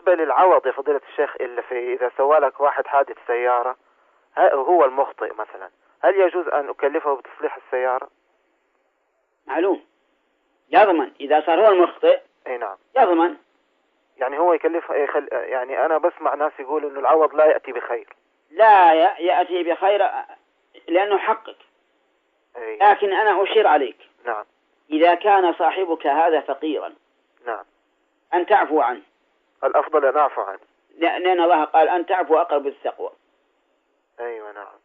بالنسبة للعوض يا فضيلة الشيخ، إلا في إذا سوى لك واحد حادث سيارة هو المخطئ مثلا، هل يجوز أن أكلفه بتصليح السيارة؟ معلوم، يضمن إذا صار هو المخطئ. أي نعم. يضمن. يعني هو يكلف يعني أنا بسمع ناس يقولوا إنه العوض لا يأتي بخير. لا يأتي بخير لأنه حقك. أي. لكن أنا أشير عليك. نعم. إذا كان صاحبك هذا فقيرا. نعم. أن تعفو عنه. الأفضل أن أعفو عنه. لأن الله قال أن تعفو أقرب التقوى. أيوة نعم.